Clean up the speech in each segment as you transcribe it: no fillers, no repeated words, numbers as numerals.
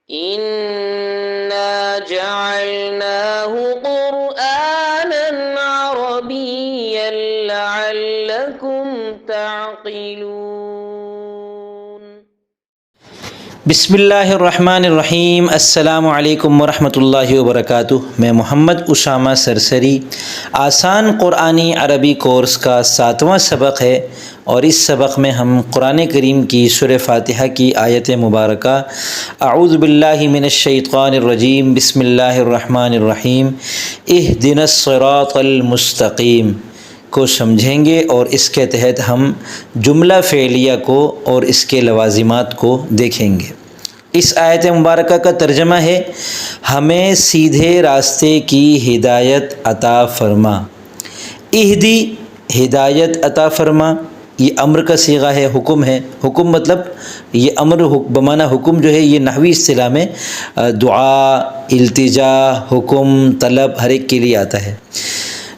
إنا جعلناه قرآنا عربيا لعلكم تعقلون. بسم اللہ الرحمن الرحیم. السلام علیکم ورحمۃ اللہ وبرکاتہ. میں محمد اسامہ سرسری. آسان قرآنی عربی کورس کا 7واں سبق ہے اور اس سبق میں ہم قرآن کریم کی سورہ فاتحہ کی آیت مبارکہ اعوذ باللہ من الشیطان الرجیم بسم اللہ الرحمن الرحیم اہدنا الصراط المستقیم کو سمجھیں گے اور اس کے تحت ہم جملہ فعلیہ کو اور اس کے لوازمات کو دیکھیں گے. اس آیت مبارکہ کا ترجمہ ہے ہمیں سیدھے راستے کی ہدایت عطا فرما. اہدی ہدایت عطا فرما، یہ امر کا صیغہ ہے، حکم ہے. حکم مطلب یہ امر بمعنی حکم جو ہے یہ نحوی اصطلاح میں دعا، التجا، حکم، طلب ہر ایک کے لیے آتا ہے.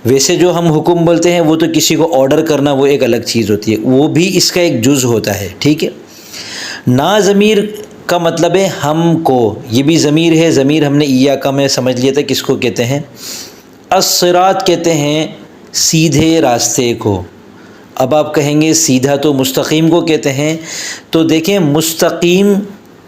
ویسے جو ہم حکم بولتے ہیں وہ تو کسی کو آرڈر کرنا وہ ایک الگ چیز ہوتی ہے، وہ بھی اس کا ایک جز ہوتا ہے. ٹھیک ہے. نا ضمیر کا مطلب ہے ہم کو، یہ بھی ضمیر ہے. ضمیر ہم نے ایاک میں سمجھ لیا تھا کس کو کہتے ہیں. الصراط کہتے ہیں سیدھے راستے کو. اب آپ کہیں گے سیدھا تو مستقیم کو کہتے ہیں، تو دیکھیں مستقیم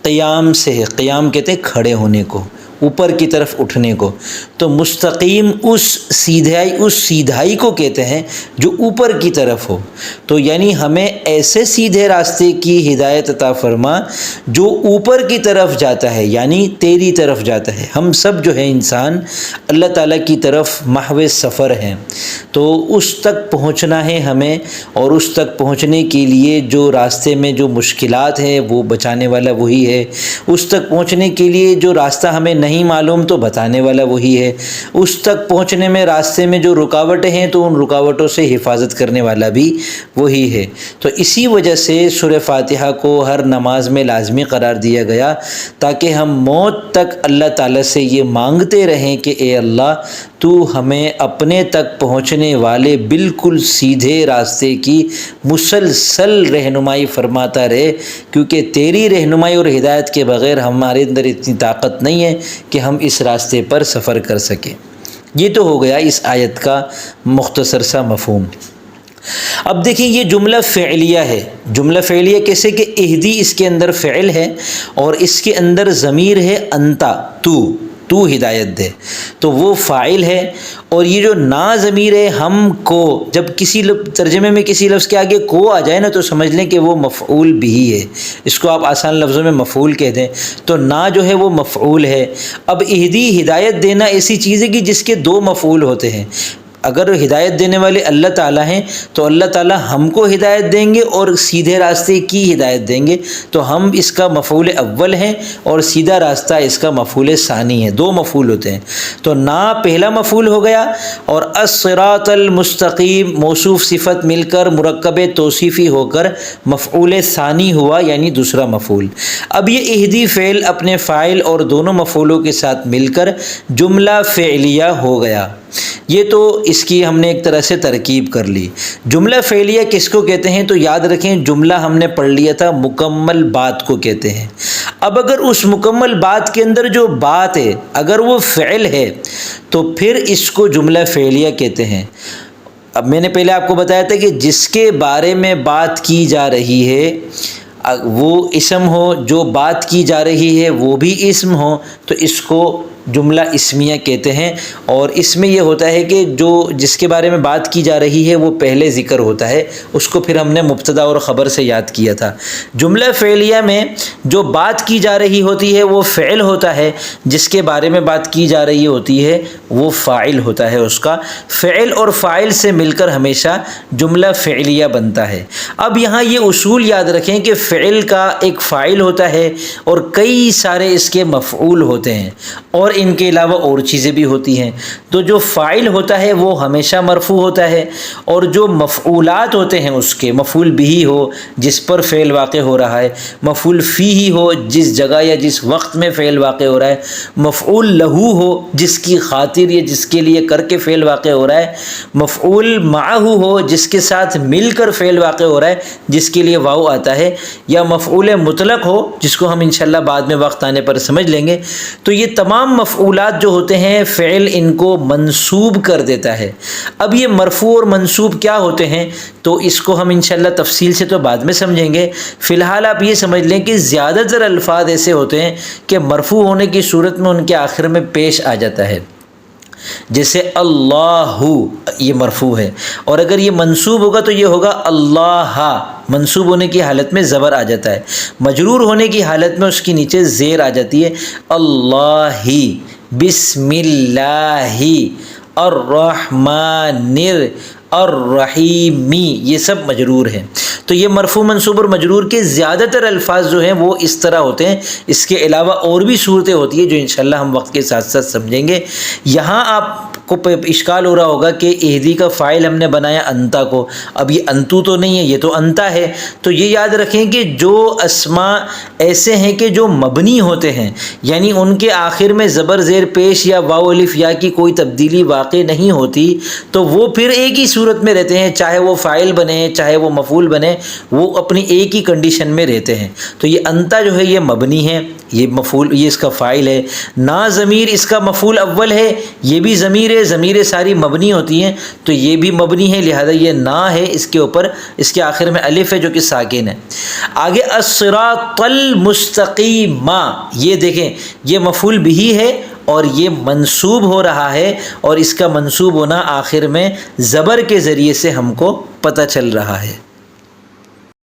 قیام سے ہے. قیام کہتے ہیں کھڑے ہونے کو، اوپر کی طرف اٹھنے کو. تو مستقیم اس سیدھائی کو کہتے ہیں جو اوپر کی طرف ہو. تو یعنی ہمیں ایسے سیدھے راستے کی ہدایت عطا فرما جو اوپر کی طرف جاتا ہے، یعنی تیری طرف جاتا ہے. ہم سب جو ہے انسان اللہ تعالیٰ کی طرف محو سفر ہیں، تو اس تک پہنچنا ہے ہمیں، اور اس تک پہنچنے کے لیے جو راستے میں جو مشکلات ہیں وہ بچانے والا وہی ہے. اس تک پہنچنے کے لیے جو راستہ ہمیں نہیں معلوم تو بتانے والا وہی ہے. اس تک پہنچنے میں راستے میں جو رکاوٹیں ہیں تو ان رکاوٹوں سے حفاظت کرنے والا بھی وہی ہے. تو اسی وجہ سے سورہ فاتحہ کو ہر نماز میں لازمی قرار دیا گیا تاکہ ہم موت تک اللہ تعالیٰ سے یہ مانگتے رہیں کہ اے اللہ تو ہمیں اپنے تک پہنچنے والے بالکل سیدھے راستے کی مسلسل رہنمائی فرماتا رہے، کیونکہ تیری رہنمائی اور ہدایت کے بغیر ہمارے اندر اتنی طاقت نہیں ہے کہ ہم اس راستے پر سفر کر سکیں. یہ تو ہو گیا اس آیت کا مختصر سا مفہوم. اب دیکھیں یہ جملہ فعلیہ ہے. جملہ فعلیہ کیسے کہ اہدی اس کے اندر فعل ہے اور اس کے اندر ضمیر ہے انتا، تو ہدایت دے، تو وہ فاعل ہے. اور یہ جو نا ضمیر ہے ہم کو، جب کسی ترجمے میں کسی لفظ کے آگے کو آ جائے نا تو سمجھ لیں کہ وہ مفعول بھی ہے. اس کو آپ آسان لفظوں میں مفعول کہہ دیں. تو نا جو ہے وہ مفعول ہے. اب اہدی ہدایت دینا ایسی چیز ہے کہ جس کے دو مفعول ہوتے ہیں. اگر ہدایت دینے والے اللہ تعالیٰ ہیں تو اللہ تعالیٰ ہم کو ہدایت دیں گے اور سیدھے راستے کی ہدایت دیں گے، تو ہم اس کا مفعول اول ہیں اور سیدھا راستہ اس کا مفعول ثانی ہے. دو مفعول ہوتے ہیں. تو نا پہلا مفعول ہو گیا اور الصراط المستقیم موصوف صفت مل کر مرکب توصیفی ہو کر مفعول ثانی ہوا، یعنی دوسرا مفعول. اب یہ اہدی فعل اپنے فاعل اور دونوں مفعولوں کے ساتھ مل کر جملہ فعلیہ ہو گیا. یہ تو اس کی ہم نے ایک طرح سے ترکیب کر لی. جملہ فعلیہ کس کو کہتے ہیں تو یاد رکھیں جملہ ہم نے پڑھ لیا تھا مکمل بات کو کہتے ہیں. اب اگر اس مکمل بات کے اندر جو بات ہے اگر وہ فعل ہے تو پھر اس کو جملہ فعلیہ کہتے ہیں. اب میں نے پہلے آپ کو بتایا تھا کہ جس کے بارے میں بات کی جا رہی ہے وہ اسم ہو، جو بات کی جا رہی ہے وہ بھی اسم ہو، تو اس کو جملہ اسمیہ کہتے ہیں. اور اس میں یہ ہوتا ہے کہ جو جس کے بارے میں بات کی جا رہی ہے وہ پہلے ذکر ہوتا ہے، اس کو پھر ہم نے مبتدا اور خبر سے یاد کیا تھا. جملہ فعلیہ میں جو بات کی جا رہی ہوتی ہے وہ فعل ہوتا ہے، جس کے بارے میں بات کی جا رہی ہوتی ہے وہ فاعل ہوتا ہے. اس کا فعل اور فاعل سے مل کر ہمیشہ جملہ فعلیہ بنتا ہے. اب یہاں یہ اصول یاد رکھیں کہ فعل کا ایک فاعل ہوتا ہے اور کئی سارے اس کے مفعول ہوتے ہیں، اور ان کے علاوہ اور چیزیں بھی ہوتی ہیں. تو جو فاعل ہوتا ہے وہ ہمیشہ مرفوع ہوتا ہے، اور جو مفعولات ہوتے ہیں اس کے مفعول بھی ہو جس پر فعل واقع ہو رہا ہے، مفعول فیہ ہو جس جگہ یا جس وقت میں فعل واقع ہو رہا ہے، مفعول لہو ہو جس کی خاطر یا جس کے لیے کر کے فعل واقع ہو رہا ہے، مفعول معہ ہو جس کے ساتھ مل کر فعل واقع ہو رہا ہے جس کے لیے واو آتا ہے. یا مفعول مطلق ہو، جس کو ہم انشاءاللہ بعد میں وقت آنے پر سمجھ لیں گے، تو یہ تمام مفعولات جو ہوتے ہیں فعل ان کو منصوب کر دیتا ہے۔ اب یہ مرفوع اور منصوب کیا ہوتے ہیں تو اس کو ہم انشاءاللہ تفصیل سے تو بعد میں سمجھیں گے۔ فی الحال آپ یہ سمجھ لیں کہ زیادہ تر الفاظ ایسے ہوتے ہیں کہ مرفوع ہونے کی صورت میں ان کے آخر میں پیش آ جاتا ہے، جیسے اللہ، یہ مرفوع ہے، اور اگر یہ منصوب ہوگا تو یہ ہوگا اللہ، منصوب ہونے کی حالت میں زبر آ جاتا ہے، مجرور ہونے کی حالت میں اس کی نیچے زیر آ جاتی ہے، اللہ، بسم اللہ، الرحمن الرحیم، یہ سب مجرور ہیں۔ تو یہ مرفوع منصوب اور مجرور کے زیادہ تر الفاظ جو ہیں وہ اس طرح ہوتے ہیں۔ اس کے علاوہ اور بھی صورتیں ہوتی ہیں جو انشاءاللہ ہم وقت کے ساتھ ساتھ سمجھیں گے۔ یہاں آپ کو اشکال ہو رہا ہوگا کہ اہدی کا فاعل ہم نے بنایا انتا کو، اب یہ انتو تو نہیں ہے، یہ تو انتا ہے۔ تو یہ یاد رکھیں کہ جو اسماء ایسے ہیں کہ جو مبنی ہوتے ہیں، یعنی ان کے آخر میں زبر زیر پیش یا واو الف یا کی کوئی تبدیلی واقع نہیں ہوتی، تو وہ پھر ایک ہی صورت میں رہتے ہیں، چاہے وہ فاعل بنے چاہے وہ مفعول بنے، وہ اپنی ایک ہی کنڈیشن میں رہتے ہیں۔ تو یہ انتا جو ہے یہ مبنی ہے، یہ مفعول، یہ اس کا فاعل ہے۔ نا ضمیر اس کا مفعول اول ہے، یہ بھی ضمیر ہے، ضمیریں ساری مبنی ہوتی ہیں تو یہ بھی مبنی ہے، لہذا یہ نا ہے، اس کے اوپر اس کے آخر میں الف ہے جو کہ ساکن ہے۔ آگے الصراط المستقیم، یہ دیکھیں یہ مفعول بھی ہے اور یہ منصوب ہو رہا ہے، اور اس کا منصوب ہونا آخر میں زبر کے ذریعے سے ہم کو پتہ چل رہا ہے۔